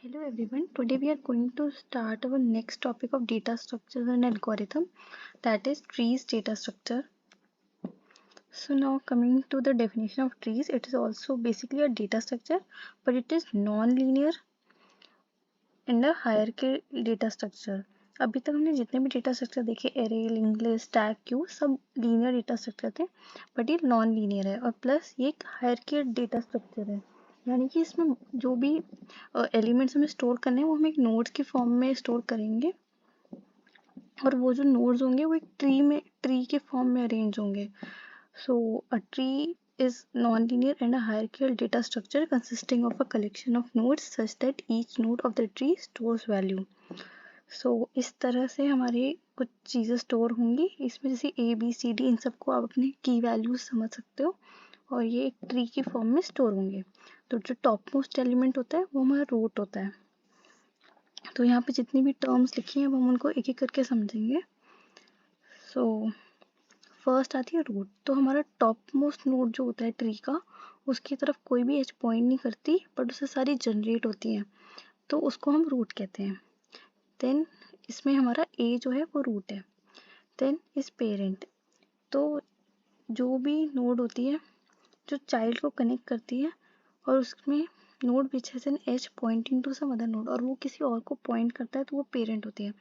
Hello everyone. Today we are going to start our next topic of data structures and algorithm, that is trees data structure. So now coming to the definition of trees, it is also basically a data structure, but it is non-linear and a hierarchical data structure. अभी तक हमने जितने भी data structure देखे array, linked list, stack, Q, सब linear data structure थे, but ये non linear है और प्लस ये एक हायरार्किकल डेटा स्ट्रक्चर है, यानी कि इसमें जो भी एलिमेंट्स हमें स्टोर करने हैं वो हम एक नोड्स की फॉर्म में स्टोर करेंगे और वो जो नोड्स होंगे वो एक ट्री के फॉर्म में अरेंज होंगे. So a tree is non-linear and a hierarchical data structure consisting of a collection of nodes such that each node of the tree stores value. सो इस तरह से हमारी कुछ चीज़ें स्टोर होंगी इसमें, जैसे ABCD, इन सबको आप अपने की वैल्यूज समझ सकते हो और ये एक ट्री की फॉर्म में स्टोर होंगे. तो जो टॉप मोस्ट एलिमेंट होता है वो हमारा रूट होता है. तो यहाँ पे जितनी भी टर्म्स लिखी हैं अब हम उनको एक एक करके समझेंगे. सो फर्स्ट आती है रूट. तो हमारा टॉप मोस्ट नोड जो होता है ट्री का, उसकी तरफ कोई भी एज पॉइंट नहीं करती बट उससे सारी जनरेट होती हैं, तो उसको हम रूट कहते हैं. देन इसमें हमारा ए जो है वो रूट है. Then is parent. तो जो भी नोड होती है जो चाइल्ड को कनेक्ट करती है और उसमें node which has an edge pointing to some other node, और वो किसी और को पॉइंट करता है तो वो पेरेंट होती है.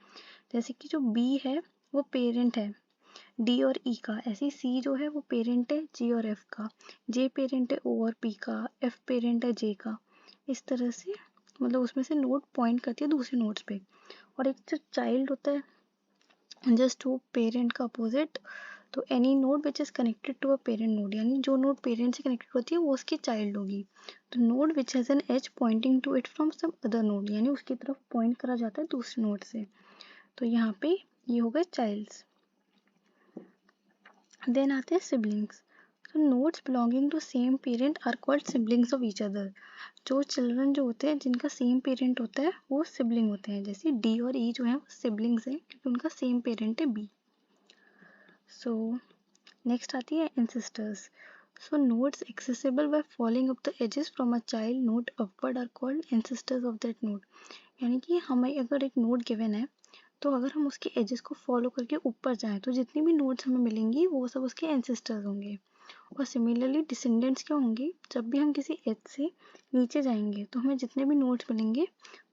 जैसे कि जो बी है वो पेरेंट है डी और ई का, ऐसे ही सी जो है वो पेरेंट है जी और एफ का, जे पेरेंट है ओ और पी का, एफ पेरेंट है जे का. इस तरह से मतलब उसमें से नोड पॉइंट करती है दूसरे नोड्स पे. और एक जो चाइल्ड होता है जस्ट वो पेरेंट का अपोजिट, तो any node which is connected to a parent node, यानी जो नोड पेरेंट से कनेक्टेड होती है वो उसकी चाइल्ड होगी. तो node which has an edge pointing to it from some other node, यानी उसकी तरफ पॉइंट करा जाता है दूसरे नोड से. तो यहाँ पे ये हो गए चाइल्ड्स. देन आते हैं सिबलिंग्स. तो nodes belonging to same parent are called siblings of each other. जो चिल्ड्रन जो होते हैं जिनका सेम पेरेंट होता है वो सिबलिंग होते हैं. जैसे डी और ई जो है वो सिबलिंग्स हैं क्योंकि उनका सेम पेरेंट है बी. सो नेक्स्ट आती है ancestors. So nodes accessible by falling up the edges from a child node upward are called ancestors of that node. यानी कि हमें अगर एक नोड गिवन है तो अगर हम उसके एजेस को फॉलो करके ऊपर जाएं तो जितनी भी नोड्स हमें मिलेंगी वो सब उसके एंसेस्टर्स होंगे. और सिमिलरली डिसेंडेंट्स क्या होंगे, जब भी हम किसी एज से नीचे जाएंगे तो हमें जितने भी नोड्स मिलेंगे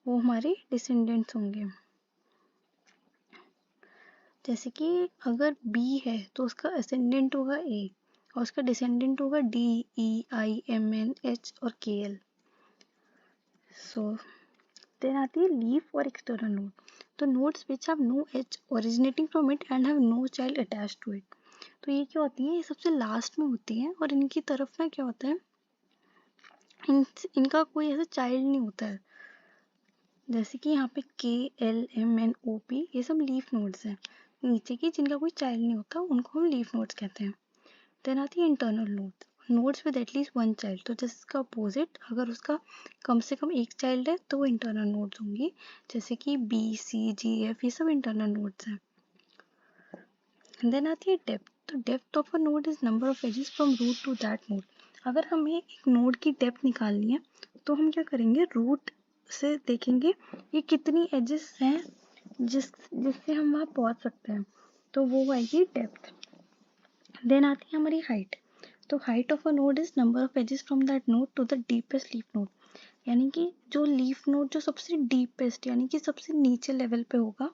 वो हमारे डिसेंडेंट्स होंगे. जैसे कि अगर बी है तो उसका असेंडेंट होगा ए और उसका डिसेंडेंट होगा D, E, I, M, N, H और के एल. सो देन आती है लीफ और एक्सटर्नल नोड. तो nodes which have no edge originating from it and have no child attached to it. तो ये क्या होती है, ये सबसे लास्ट में होती है और इनकी तरफ ना क्या होता है, इनका कोई ऐसा चाइल्ड नहीं होता है. जैसे कि यहाँ पे के, एल, एम, एन, ओ, पी ये सब लीफ नोड्स हैं नीचे की, जिनका कोई चाइल्ड नहीं होता उनको हम लीफ नोड्स कहते हैं. देन आती है internal nodes. Nodes with at least one child. तो जैसे इसका अपोजिट, अगर उसका कम से कम एक चाइल्ड है तो वो इंटरनल नोड्स होंगी. जैसे कि बी, सी, जी, एफ ये सब इंटरनल नोड्स हैं. देन आती है डेप्थ. तो depth of a node is number of edges from root to that node. अगर हमें एक नोड की डेप्थ निकालनी है तो हम क्या करेंगे, रूट से देखेंगे ये कितनी एजेस हैं जिससे हम वहाँ पहुँच सकते हैं, तो वो आएगी डेप्थ. देन आती है हमारी हाइट. तो height of a node is number of edges from that node to the deepest leaf node. यानी कि जो लीफ नोड जो सबसे डीपेस्ट यानी कि सबसे नीचे लेवल पे होगा,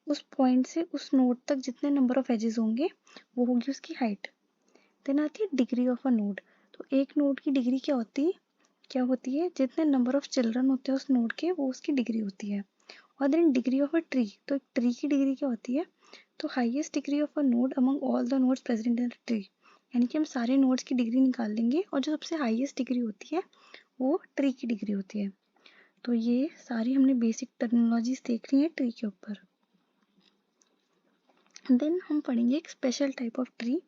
उस पॉइंट से उस नोड तक जितने नंबर ऑफ एजेस होंगे वो होगी उसकी हाइट. देन आती है डिग्री ऑफ अ नोड. तो एक नोड की डिग्री क्या होती है, जितने नंबर ऑफ चिल्ड्रन होते हैं उस नोड के वो उसकी डिग्री होती है. और then degree of a tree. तो एक ट्री की डिग्री क्या होती है, तो highest degree of a node among all the nodes present in the tree. यानी कि हम सारे नोड्स की डिग्री निकाल लेंगे और जो सबसे हाईएस्ट डिग्री होती है वो ट्री की डिग्री होती है. तो ये सारी हमने बेसिक टर्मिनोलॉजीज देख ली है ट्री के ऊपर. देन हम पढ़ेंगे एक स्पेशल टाइप ऑफ ट्री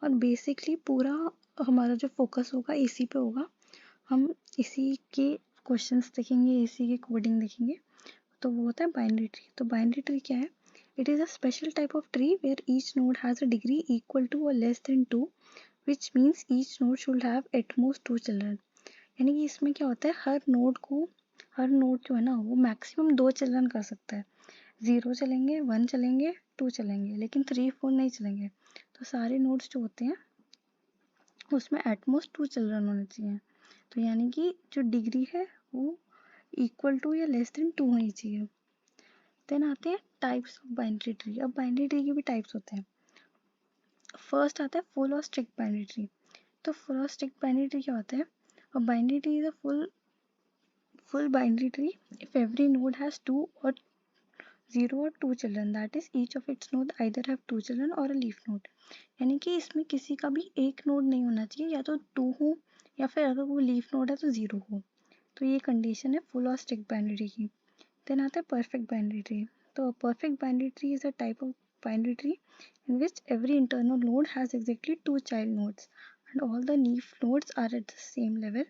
और बेसिकली पूरा हमारा जो फोकस होगा इसी पे होगा. हम इसी के क्वेश्चंस देखेंगे, इसी की कोडिंग देखेंगे. तो वो होता है बाइनरी ट्री. तो बाइनरी ट्री क्या है, it is a special type of tree where each node has a degree equal to और less than 2, which means each node should have at most 2 children. यानी कि इसमें क्या होता है, हर नोड को हर नोड जो है ना वो मैक्सिमम 2 चिल्ड्रन कर सकता है। 0 चलेंगे, 1 चलेंगे, 2 चलेंगे, लेकिन 3 4 नहीं चलेंगे। तो सारे नोड्स जो होते हैं उसमें एटमोस्ट 2 चिल्ड्रन होने चाहिए। तो यानी कि जो डिग्री है वो इक्वल टू या लेस देन 2 होनी चाहिए। देन आते हैं टाइप्स ऑफ बाइनरी ट्री। अब बाइनरी ट्री के भी टाइप्स होते हैं। फर्स्ट आता है फुल और स्ट्रिक्ट बाइनरी ट्री। तो फुल और स्ट्रिक्ट बाइनरी ट्री क्या होता है? A binary tree is a full binary tree if every node has 2 or 0 or 2 children, that is each of its node either have 2 children or a leaf node। यानी कि इसमें किसी का भी एक नोड नहीं होना चाहिए, या तो 2 हो या फिर अगर वो लीफ नोड है तो 0 हो। तो ये कंडीशन है फुल और स्ट्रिक्ट बाइनरी की। देन आता है परफेक्ट बाइनरी ट्री। तो perfect binary tree is a type of binary tree in which every internal node has exactly 2 child nodes and all the leaf nodes are at the same level।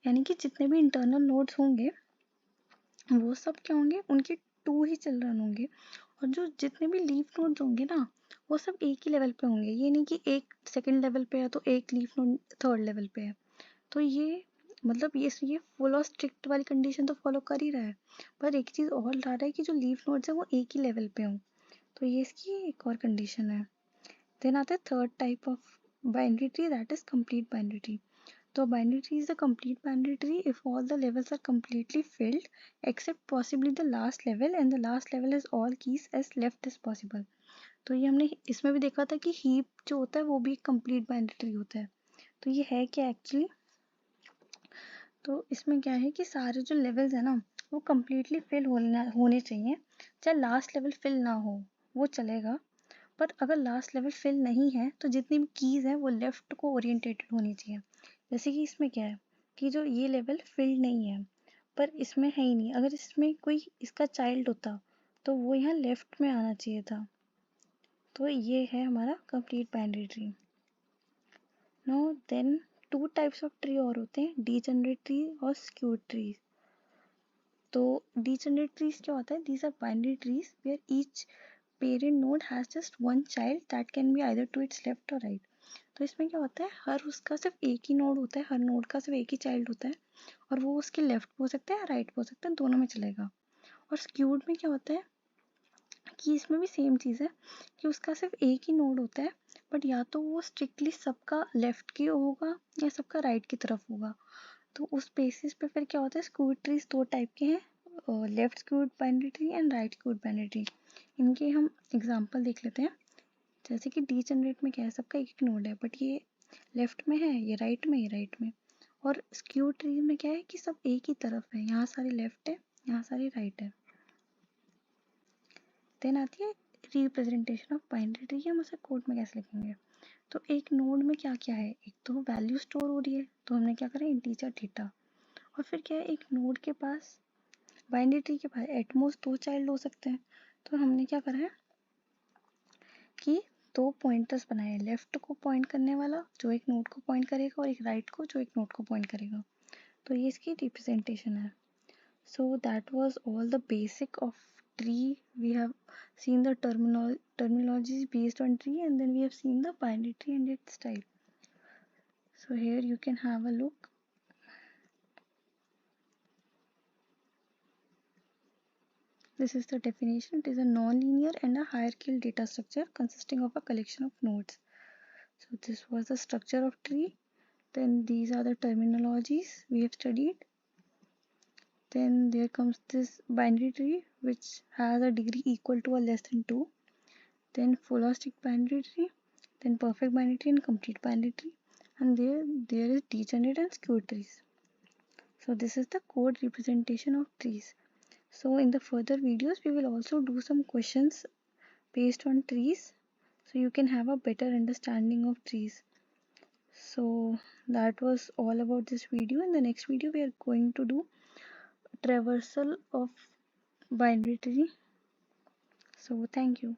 यानी कि जितने भी internal nodes होंगे वो सब क्या होंगे, उनके 2 ही चिल्ड्रन होंगे, और जो जितने भी लीफ नोड्स होंगे ना वो सब एक ही लेवल पे होंगे। ये नहीं कि एक सेकंड लेवल पे है तो एक लीफ नोड थर्ड लेवल पे है। तो ये मतलब ये फुल और स्ट्रिक्ट वाली कंडीशन तो फॉलो कर ही रहा है, पर एक चीज़ और ला रहा है कि जो लीफ नोड्स है वो एक ही लेवल पे हों। तो ये इसकी एक और कंडीशन है। देन आता है third type of binary tree, that is complete binary tree. So binary tree is a complete binary tree if all the levels are completely filled except possibly the last level and the last level is all keys as left as possible। तो ये हमने इसमें भी देखा था कि heap जो होता है वो भी कंप्लीट बाइनरी ट्री होता है। तो ये है क्या एक्चुअली? तो इसमें क्या है कि सारे जो लेवल्स है ना वो कम्प्लीटली फिल होने चाहिए। चाहे लास्ट लेवल फिल ना हो वो चलेगा, पर अगर लास्ट लेवल फिल नहीं है तो जितनी भी कीज हैं वो लेफ्ट को ओरिएंटेटेड होनी चाहिए। जैसे कि इसमें क्या है कि जो ये लेवल फिल नहीं है, पर इसमें है ही नहीं, अगर इसमें कोई इसका चाइल्ड होता तो वो यहाँ लेफ्ट में आना चाहिए था। तो ये है हमारा complete binary tree. Now then two types of tree और होते हैं, डीजेनरेट ट्री और स्क्यूड ट्री। तो डीजेनरेट ट्रीज क्या होता है? These are binary trees where each parent node has just one child that can be either to its left और right. तो इसमें क्या होता है, हर उसका सिर्फ एक ही नोड होता है, हर नोड का सिर्फ एक ही चाइल्ड होता है, और वो उसके लेफ्ट हो सकता है या राइट हो सकता है, दोनों में चलेगा। और स्क्यूड में क्या होता है कि इसमें भी सेम चीज़ है कि उसका सिर्फ एक ही नोड होता है, बट या तो वो स्ट्रिक्टली सबका लेफ्ट की होगा या सबका राइट की तरफ होगा। तो उस बेसिस पे फिर क्या होता है, स्क्यूड ट्रीज दो टाइप के हैं, left skewed binary tree and right skewed binary tree. इनके हम एग्जांपल देख लेते हैं। जैसे कि डीजेनरेट में क्या है, सबका एक नोड है, बट ये लेफ्ट में है, ये राइट में, ये राइट में। और स्क्यू ट्री में क्या है कि सब एक ही तरफ है, यहाँ सारे लेफ्ट है, यहाँ सारे राइट है। देन आती है रिप्रेजेंटेशन ऑफ बाइनरी ट्री। हम उसे कोड में कैसे लिखेंगे? तो एक नोड में क्या क्या है, एक तो वैल्यू स्टोर हो रही है, तो हमने क्या करा, इंटीजर डेटा। और फिर क्या है, एक नोड के पास, बाइनरी ट्री के पास एटमोस्ट 2 चाइल्ड हो सकते हैं। तो हमने क्या करा है कि 2 पॉइंटर्स बनाए हैं, लेफ्ट को पॉइंट करने वाला जो एक नोड को पॉइंट करेगा और एक राइट को जो एक नोड को पॉइंट करेगा। तो ये इसकी रिप्रेजेंटेशन है। So that was all the basic of tree. We have seen the terminologies based on tree, and then we have seen the binary tree and its type. So here you can have a look. This is the definition. It is a non-linear and a hierarchical data structure consisting of a collection of nodes. So this was the structure of tree. Then these are the terminologies we have studied. Then there comes this binary tree which has a degree equal to or less than 2. Then full or strict binary tree. Then perfect binary tree and complete binary tree. And there is degenerate and skewed trees. So this is the code representation of trees. So in the further videos we will also do some questions based on trees, so you can have a better understanding of trees. So that was all about this video. In the next video we are going to do traversal of binary tree. So thank you.